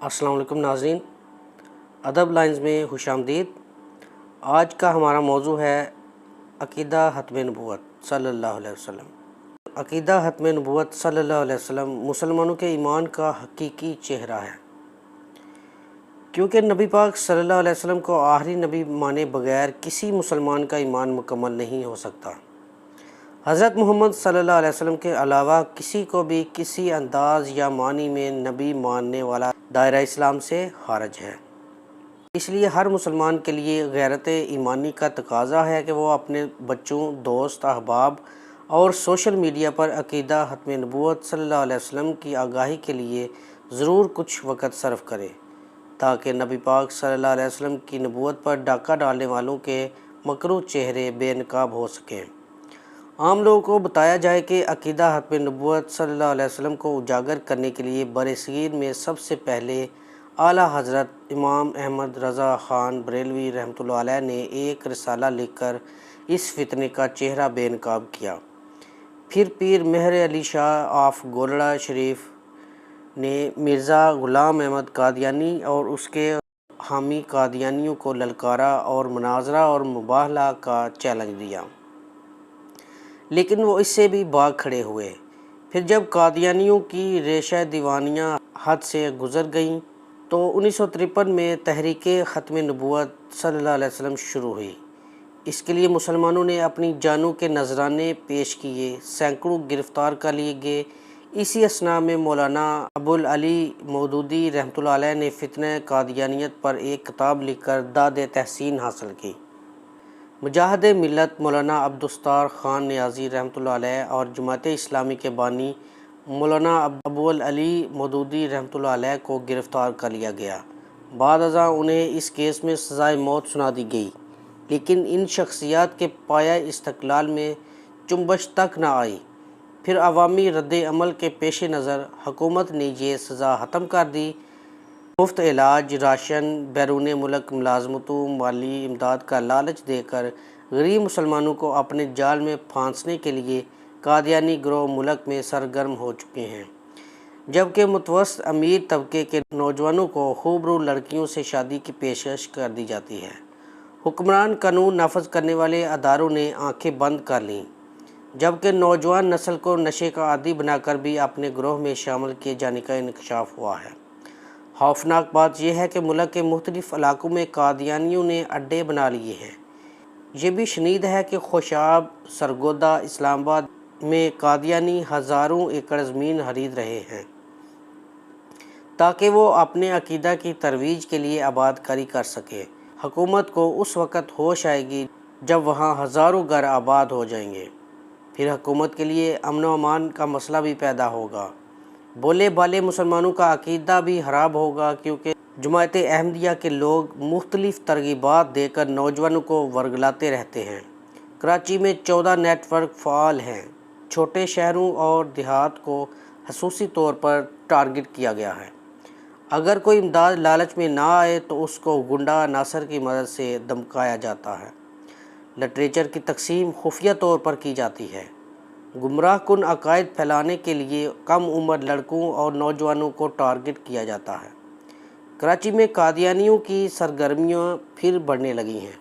السلام علیکم ناظرین، ادب لائنز میں خوش آمدید۔ آج کا ہمارا موضوع ہے عقیدہ ختم نبوت صلی اللہ علیہ وسلم۔ عقیدہ ختم نبوت صلی اللہ علیہ وسلم مسلمانوں کے ایمان کا حقیقی چہرہ ہے، کیونکہ نبی پاک صلی اللہ علیہ وسلم کو آخری نبی مانے بغیر کسی مسلمان کا ایمان مکمل نہیں ہو سکتا۔ حضرت محمد صلی اللہ علیہ وسلم کے علاوہ کسی کو بھی کسی انداز یا معنی میں نبی ماننے والا دائرہ اسلام سے خارج ہے۔ اس لیے ہر مسلمان کے لیے غیرت ایمانی کا تقاضا ہے کہ وہ اپنے بچوں، دوست، احباب اور سوشل میڈیا پر عقیدہ ختم نبوت صلی اللہ علیہ وسلم کی آگاہی کے لیے ضرور کچھ وقت صرف کرے، تاکہ نبی پاک صلی اللہ علیہ وسلم کی نبوت پر ڈاکہ ڈالنے والوں کے مکروہ چہرے بے نقاب ہو سکیں۔ عام لوگوں کو بتایا جائے کہ عقیدہ ختم نبوت صلی اللہ علیہ وسلم کو اجاگر کرنے کے لیے برصغیر میں سب سے پہلے اعلیٰ حضرت امام احمد رضا خان بریلوی رحمۃ اللہ علیہ نے ایک رسالہ لکھ کر اس فتنے کا چہرہ بے نقاب کیا۔ پھر پیر مہر علی شاہ آف گولڑا شریف نے مرزا غلام احمد قادیانی اور اس کے حامی قادیانیوں کو للکارا اور مناظرہ اور مباہلہ کا چیلنج دیا، لیکن وہ اس سے بھی بھاگ کھڑے ہوئے۔ پھر جب قادیانیوں کی ریشہ دیوانیاں حد سے گزر گئیں تو 1953 میں تحریک ختم نبوت صلی اللہ علیہ وسلم شروع ہوئی۔ اس کے لیے مسلمانوں نے اپنی جانوں کے نذرانے پیش کیے، سینکڑوں گرفتار کر لیے گئے۔ اسی اثناء میں مولانا ابوالعلی مودودی رحمۃ اللہ علیہ نے فتنہ قادیانیت پر ایک کتاب لکھ کر داد تحسین حاصل کی۔ مجاہد ملت مولانا عبدالستار خان نیازی رحمۃ اللہ علیہ اور جماعت اسلامی کے بانی مولانا ابوالعلی مودودی رحمۃ اللہ علیہ کو گرفتار کر لیا گیا۔ بعد ازاں انہیں اس کیس میں سزائے موت سنا دی گئی، لیکن ان شخصیات کے پایہ استقلال میں چنبش تک نہ آئی۔ پھر عوامی رد عمل کے پیش نظر حکومت نے یہ سزا ختم کر دی۔ مفت علاج، راشن، بیرون ملک ملازمتوں، مالی امداد کا لالچ دے کر غریب مسلمانوں کو اپنے جال میں پھانسنے کے لیے قادیانی گروہ ملک میں سرگرم ہو چکے ہیں، جبکہ متوسط امیر طبقے کے نوجوانوں کو خوبرو لڑکیوں سے شادی کی پیشکش کر دی جاتی ہے۔ حکمران قانون نافذ کرنے والے اداروں نے آنکھیں بند کر لیں، جبکہ نوجوان نسل کو نشے کا عادی بنا کر بھی اپنے گروہ میں شامل کیے جانے کا انکشاف ہوا ہے۔ خوفناک بات یہ ہے کہ ملک کے مختلف علاقوں میں قادیانیوں نے اڈے بنا لیے ہیں۔ یہ بھی شنید ہے کہ خوشاب، سرگودا، اسلام آباد میں قادیانی ہزاروں ایکڑ زمین خرید رہے ہیں تاکہ وہ اپنے عقیدہ کی ترویج کے لیے آباد کاری کر سکیں۔ حکومت کو اس وقت ہوش آئے گی جب وہاں ہزاروں گھر آباد ہو جائیں گے۔ پھر حکومت کے لیے امن و امان کا مسئلہ بھی پیدا ہوگا۔ بولے بالے مسلمانوں کا عقیدہ بھی خراب ہوگا، کیونکہ جماعت احمدیہ کے لوگ مختلف ترغیبات دے کر نوجوانوں کو ورگلاتے رہتے ہیں۔ کراچی میں 14 نیٹ ورک فعال ہیں۔ چھوٹے شہروں اور دیہات کو خصوصی طور پر ٹارگٹ کیا گیا ہے۔ اگر کوئی امداد لالچ میں نہ آئے تو اس کو گنڈا عناصر کی مدد سے دمکایا جاتا ہے۔ لٹریچر کی تقسیم خفیہ طور پر کی جاتی ہے۔ گمراہ کن عقائد پھیلانے کے لیے کم عمر لڑکوں اور نوجوانوں کو ٹارگٹ کیا جاتا ہے۔ کراچی میں قادیانیوں کی سرگرمیاں پھر بڑھنے لگی ہیں۔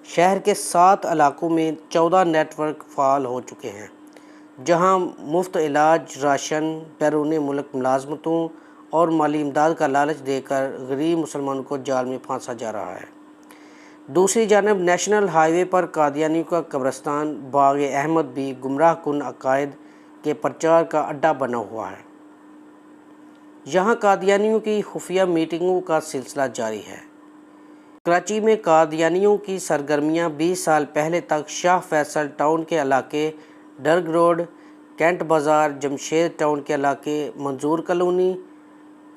شہر کے 7 علاقوں میں 14 نیٹ ورک فعال ہو چکے ہیں، جہاں مفت علاج، راشن، بیرون ملک ملازمتوں اور مالی امداد کا لالچ دے کر غریب مسلمانوں کو جال میں پھانسا جا رہا ہے۔ دوسری جانب نیشنل ہائی وے پر قادیانیوں کا قبرستان باغ احمد بھی گمراہ کن عقائد کے پرچار کا اڈہ بنا ہوا ہے۔ یہاں قادیانیوں کی خفیہ میٹنگوں کا سلسلہ جاری ہے۔ کراچی میں قادیانیوں کی سرگرمیاں 20 سال پہلے تک شاہ فیصل ٹاؤن کے علاقے ڈرگ روڈ، کینٹ بازار، جمشید ٹاؤن کے علاقے منظور کالونی،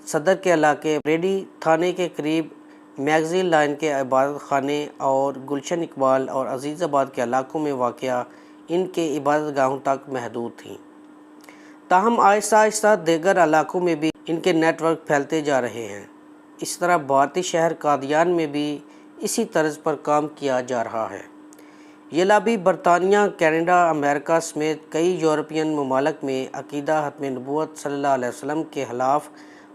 صدر کے علاقے ریڈی تھانے کے قریب میگزین لائن کے عبادت خانے اور گلشن اقبال اور عزیز آباد کے علاقوں میں واقع ان کے عبادت گاہوں تک محدود تھیں۔ تاہم آہستہ آہستہ دیگر علاقوں میں بھی ان کے نیٹ ورک پھیلتے جا رہے ہیں۔ اس طرح بھارتی شہر قادیان میں بھی اسی طرز پر کام کیا جا رہا ہے۔ یہ لابی برطانیہ، کینیڈا، امریکہ سمیت کئی یورپین ممالک میں عقیدہ ختم نبوت صلی اللہ علیہ وسلم کے خلاف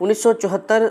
1974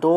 2